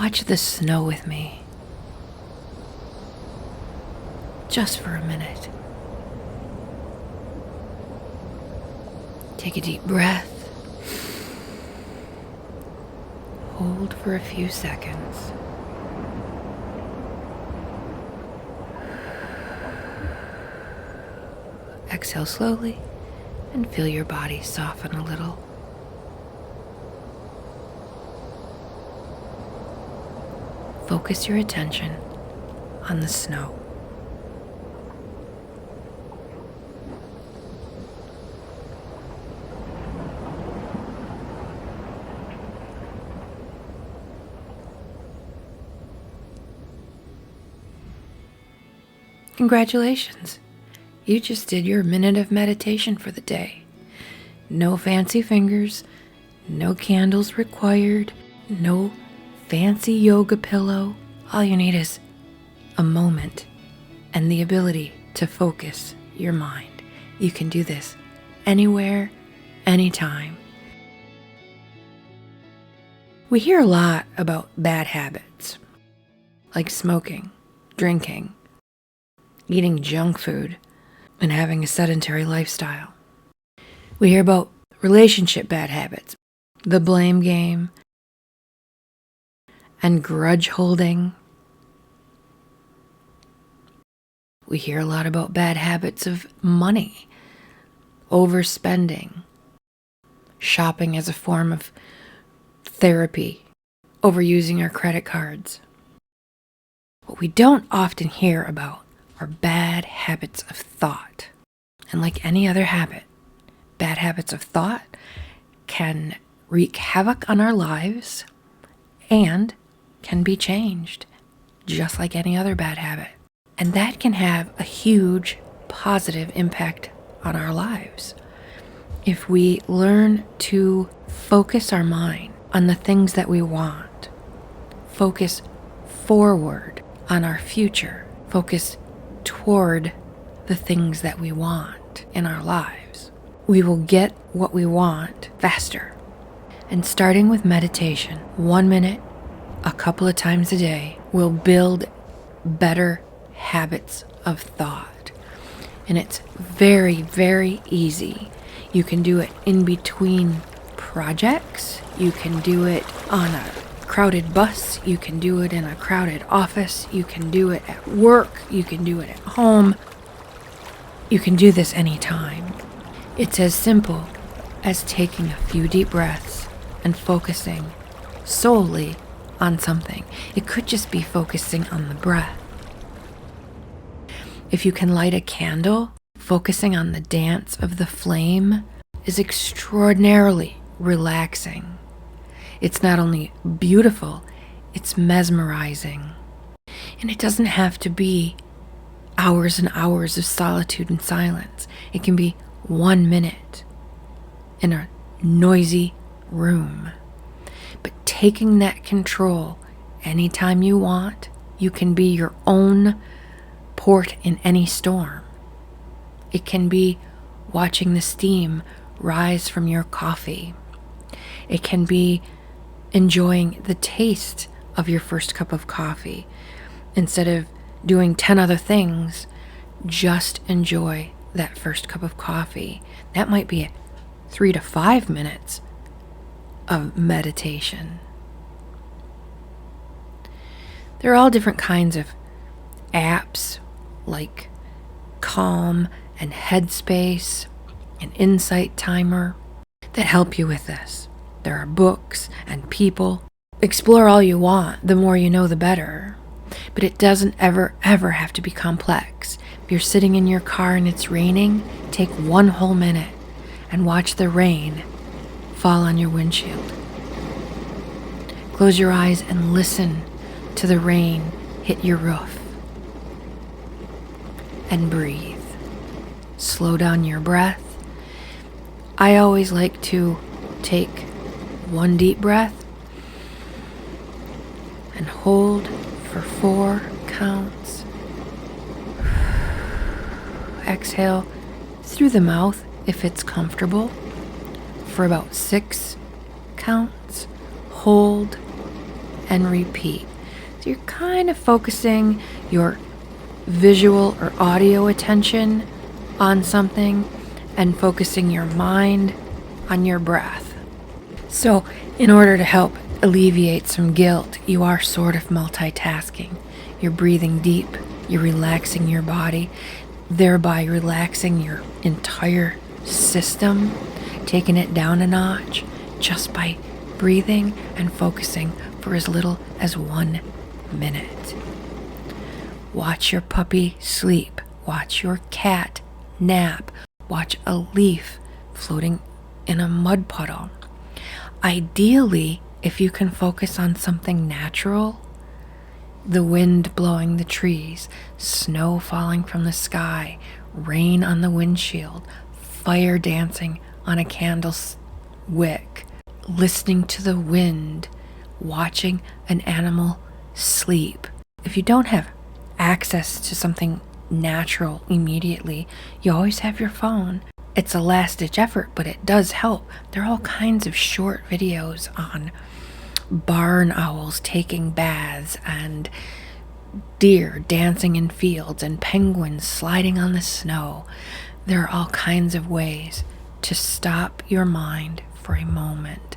Watch the snow with me, just for a minute. Take a deep breath. Hold for a few seconds. Exhale slowly and feel your body soften a little. Focus your attention on the snow. Congratulations! You just did your minute of meditation for the day. No fancy fingers, no candles required, no fancy yoga pillow. All you need is a moment and the ability to focus your mind. You can do this anywhere, anytime. We hear a lot about bad habits, like smoking, drinking, eating junk food, and having a sedentary lifestyle. We hear about relationship bad habits, the blame game, and grudge holding. We hear a lot about bad habits of money, overspending, shopping as a form of therapy, overusing our credit cards. What we don't often hear about are bad habits of thought. And like any other habit, bad habits of thought can wreak havoc on our lives and can be changed, just like any other bad habit. And that can have a huge positive impact on our lives. If we learn to focus our mind on the things that we want, focus forward on our future, focus toward the things that we want in our lives, we will get what we want faster. And starting with meditation, 1 minute, a couple of times a day, will build better habits of thought. And it's very, very easy. You can do it in between projects. You can do it on a crowded bus. You can do it in a crowded office. You can do it at work. You can do it at home. You can do this anytime. It's as simple as taking a few deep breaths and focusing solely on something. It could just be focusing on the breath. If you can light a candle, focusing on the dance of the flame is extraordinarily relaxing. It's not only beautiful, it's mesmerizing. And it doesn't have to be hours and hours of solitude and silence. It can be 1 minute in a noisy room. But taking that control anytime you want, you can be your own port in any storm. It can be watching the steam rise from your coffee. It can be enjoying the taste of your first cup of coffee. Instead of doing 10 other things, just enjoy that first cup of coffee. That might be 3 to 5 minutes of meditation. There are all different kinds of apps like Calm and Headspace and Insight Timer that help you with this. There are books and people. Explore all you want. The more you know, the better. But it doesn't ever have to be complex. If you're sitting in your car and it's raining, take 1 whole minute and watch the rain fall on your windshield. Close your eyes and listen to the rain hit your roof. And breathe. Slow down your breath. I always like to take 1 deep breath and hold for 4 counts. Exhale through the mouth if it's comfortable for about 6 counts. Hold and repeat. So you're kind of focusing your visual or audio attention on something and focusing your mind on your breath. So in order to help alleviate some guilt, you are sort of multitasking. You're breathing deep, you're relaxing your body, thereby relaxing your entire system, taking it down a notch just by breathing and focusing for as little as 1 minute. Watch your puppy sleep. Watch your cat nap. Watch a leaf floating in a mud puddle. Ideally, if you can focus on something natural, the wind blowing the trees, snow falling from the sky, rain on the windshield, fire dancing on a candle wick, listening to the wind, watching an animal sleep. If you don't have access to something natural immediately, you always have your phone. It's a last-ditch effort, but it does help. There are all kinds of short videos on barn owls taking baths and deer dancing in fields and penguins sliding on the snow. There are all kinds of ways to stop your mind for a moment.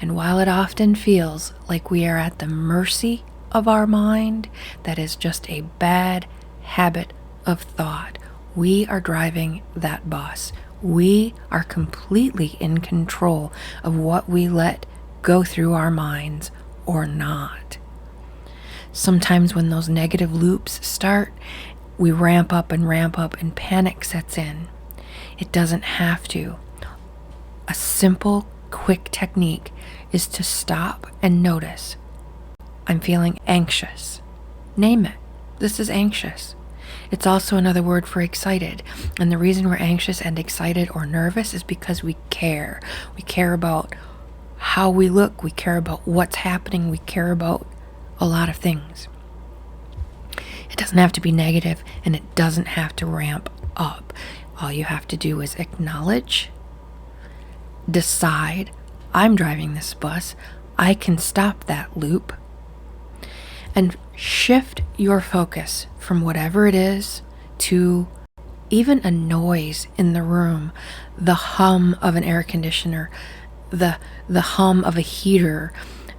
And while it often feels like we are at the mercy of our mind, that is just a bad habit of thought. We are driving that bus. We are completely in control of what we let go through our minds or not. Sometimes when those negative loops start, we ramp up and panic sets in. It doesn't have to. A simple, quick technique is to stop and notice. I'm feeling anxious. Name it. This is anxious. It's also another word for excited. And the reason we're anxious and excited or nervous is because we care. We care about how we look. We care about what's happening. We care about a lot of things. It doesn't have to be negative, and it doesn't have to ramp up. All you have to do is acknowledge, decide, I'm driving this bus. I can stop that loop. And shift your focus from whatever it is to even a noise in the room, the hum of an air conditioner, the hum of a heater,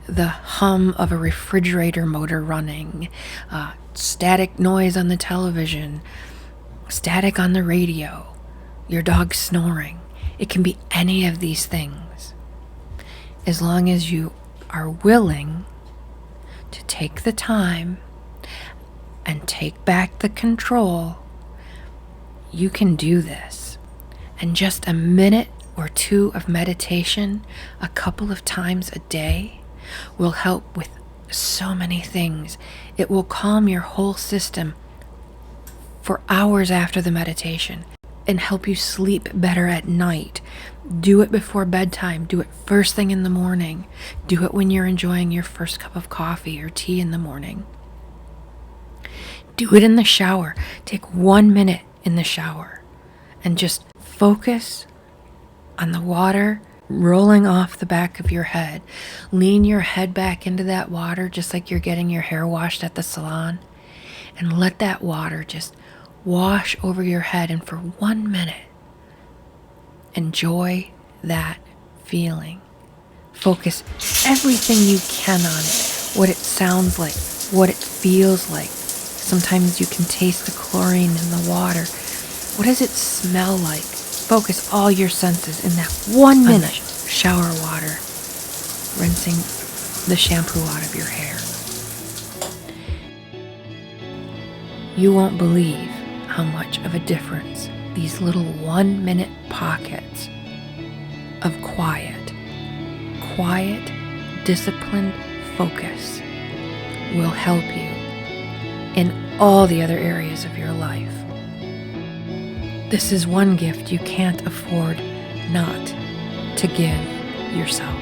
the hum of a refrigerator motor running, static noise on the television, static on the radio, your dog snoring. It can be any of these things. As long as you are willing to take the time and take back the control, you can do this. And just a minute or two of meditation a couple of times a day will help with so many things. It will calm your whole system for hours after the meditation and help you sleep better at night. Do it before bedtime. Do it first thing in the morning. Do it when you're enjoying your first cup of coffee or tea in the morning. Do it in the shower. Take 1 minute in the shower and just focus on the water rolling off the back of your head. Lean your head back into that water just like you're getting your hair washed at the salon, and let that water just wash over your head, and for 1 minute enjoy that feeling. Focus everything you can on it, what it sounds like, what it feels like. Sometimes you can taste the chlorine in the water. What does it smell like? Focus all your senses in that 1 minute. Shower water, rinsing the shampoo out of your hair. You won't believe how much of a difference these little 1 minute pockets of quiet, disciplined focus will help you in all the other areas of your life. This is one gift you can't afford not to give yourself.